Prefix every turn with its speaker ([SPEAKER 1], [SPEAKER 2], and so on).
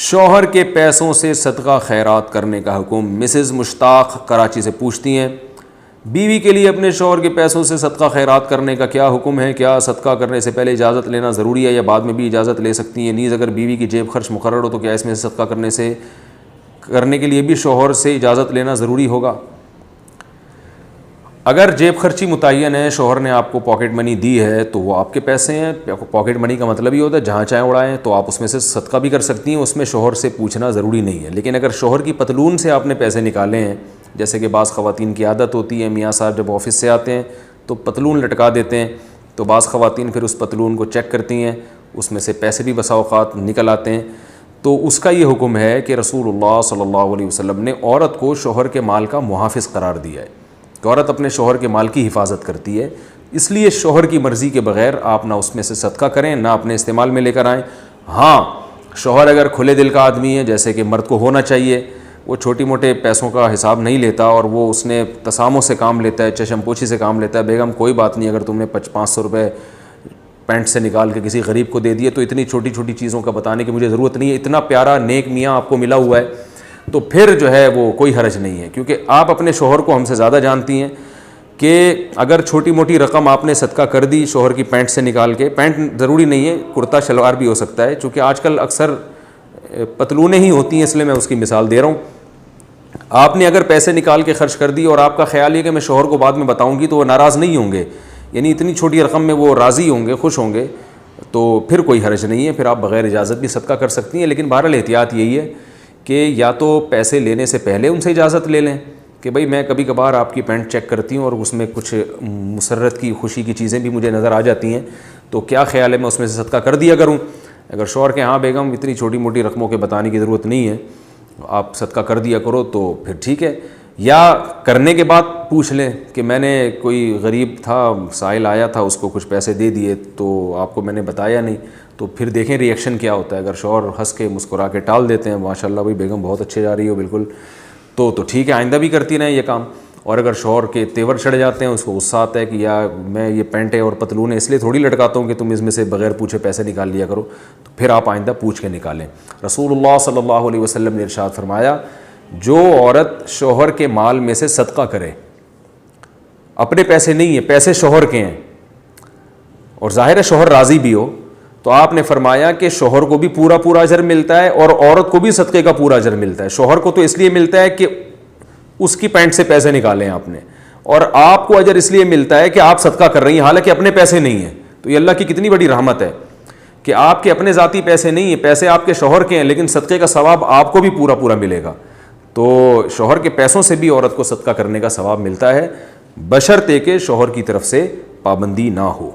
[SPEAKER 1] شوہر کے پیسوں سے صدقہ خیرات کرنے کا حکم۔ مسز مشتاق کراچی سے پوچھتی ہیں، بیوی کے لیے اپنے شوہر کے پیسوں سے صدقہ خیرات کرنے کا کیا حکم ہے؟ کیا صدقہ کرنے سے پہلے اجازت لینا ضروری ہے یا بعد میں بھی اجازت لے سکتی ہیں؟ نیز اگر بیوی کی جیب خرچ مقرر ہو تو کیا اس میں سے صدقہ کرنے کے لیے بھی شوہر سے اجازت لینا ضروری ہوگا؟ اگر جیب خرچی متعین ہے، شوہر نے آپ کو پاکٹ منی دی ہے تو وہ آپ کے پیسے ہیں۔ پاکٹ منی کا مطلب یہ ہوتا ہے جہاں چاہیں اڑائیں، تو آپ اس میں سے صدقہ بھی کر سکتی ہیں، اس میں شوہر سے پوچھنا ضروری نہیں ہے۔ لیکن اگر شوہر کی پتلون سے آپ نے پیسے نکالے ہیں، جیسے کہ بعض خواتین کی عادت ہوتی ہے، میاں صاحب جب آفس سے آتے ہیں تو پتلون لٹکا دیتے ہیں، تو بعض خواتین پھر اس پتلون کو چیک کرتی ہیں، اس میں سے پیسے بھی بسا اوقات نکل آتے ہیں، تو اس کا یہ حکم ہے کہ رسول اللہ صلی اللہ علیہ وسلم نے عورت کو شوہر کے مال کا محافظ قرار دیا ہے کہ عورت اپنے شوہر کے مال کی حفاظت کرتی ہے، اس لیے شوہر کی مرضی کے بغیر آپ نہ اس میں سے صدقہ کریں نہ اپنے استعمال میں لے کر آئیں۔ ہاں، شوہر اگر کھلے دل کا آدمی ہے، جیسے کہ مرد کو ہونا چاہیے، وہ چھوٹی موٹے پیسوں کا حساب نہیں لیتا اور وہ اس نے تساموں سے کام لیتا ہے، چشم پوچھی سے کام لیتا ہے، بیگم کوئی بات نہیں، اگر تم نے 500 روپے پینٹ سے نکال کے کسی غریب کو دے دیے تو اتنی چھوٹی چھوٹی چیزوں کا بتانے کی مجھے ضرورت نہیں ہے، اتنا پیارا نیک میاں آپ کو ملا ہوا ہے، تو پھر جو ہے وہ کوئی حرج نہیں ہے، کیونکہ آپ اپنے شوہر کو ہم سے زیادہ جانتی ہیں کہ اگر چھوٹی موٹی رقم آپ نے صدقہ کر دی شوہر کی پینٹ سے نکال کے، پینٹ ضروری نہیں ہے، کرتا شلوار بھی ہو سکتا ہے، چونکہ آج کل اکثر پتلونیں ہی ہوتی ہیں، اس لیے میں اس کی مثال دے رہا ہوں۔ آپ نے اگر پیسے نکال کے خرچ کر دی اور آپ کا خیال یہ کہ میں شوہر کو بعد میں بتاؤں گی تو وہ ناراض نہیں ہوں گے، یعنی اتنی چھوٹی رقم میں وہ راضی ہوں گے، خوش ہوں گے، تو پھر کوئی حرج نہیں ہے، پھر آپ بغیر اجازت بھی صدقہ کر سکتی ہیں۔ لیکن بہرحال احتیاط یہی ہے کہ یا تو پیسے لینے سے پہلے ان سے اجازت لے لیں کہ بھئی میں کبھی کبھار آپ کی پینٹ چیک کرتی ہوں اور اس میں کچھ مسرت کی خوشی کی چیزیں بھی مجھے نظر آ جاتی ہیں، تو کیا خیال ہے میں اس میں سے صدقہ کر دیا کروں؟ اگر شوہر کے ہاں بیگم اتنی چھوٹی موٹی رقموں کے بتانے کی ضرورت نہیں ہے، آپ صدقہ کر دیا کرو، تو پھر ٹھیک ہے۔ یا کرنے کے بعد پوچھ لیں کہ میں نے کوئی غریب تھا، سائل آیا تھا، اس کو کچھ پیسے دے دیے تو آپ کو میں نے بتایا نہیں، تو پھر دیکھیں ری ایکشن کیا ہوتا ہے۔ اگر شوہر ہنس کے مسکرا کے ٹال دیتے ہیں، ماشاءاللہ بھائی بیگم بہت اچھے جا رہی ہو بالکل، تو ٹھیک ہے، آئندہ بھی کرتی رہیں یہ کام۔ اور اگر شوہر کے تیور چڑھ جاتے ہیں، اس کو غصہ آتا ہے کہ یا میں یہ پینٹیں اور پتلونیں اس لیے تھوڑی لٹکاتا ہوں کہ تم اس میں سے بغیر پوچھے پیسے نکال لیا کرو، تو پھر آپ آئندہ پوچھ کے نکالیں۔ رسول اللہ صلی اللہ علیہ وسلم نے ارشاد فرمایا، جو عورت شوہر کے مال میں سے صدقہ کرے، اپنے پیسے نہیں ہیں، پیسے شوہر کے ہیں، اور ظاہر ہے شوہر راضی بھی ہو، تو آپ نے فرمایا کہ شوہر کو بھی پورا اجر ملتا ہے اور عورت کو بھی صدقے کا پورا اجر ملتا ہے۔ شوہر کو تو اس لیے ملتا ہے کہ اس کی پینٹ سے پیسے نکالے ہیں آپ نے، اور آپ کو اجر اس لیے ملتا ہے کہ آپ صدقہ کر رہی ہیں حالانکہ اپنے پیسے نہیں ہیں۔ تو یہ اللہ کی کتنی بڑی رحمت ہے کہ آپ کے اپنے ذاتی پیسے نہیں ہیں، پیسے آپ کے شوہر کے ہیں، لیکن صدقے کا ثواب آپ کو بھی پورا ملے گا۔ تو شوہر کے پیسوں سے بھی عورت کو صدقہ کرنے کا ثواب ملتا ہے، بشرطے کہ شوہر کی طرف سے پابندی نہ ہو۔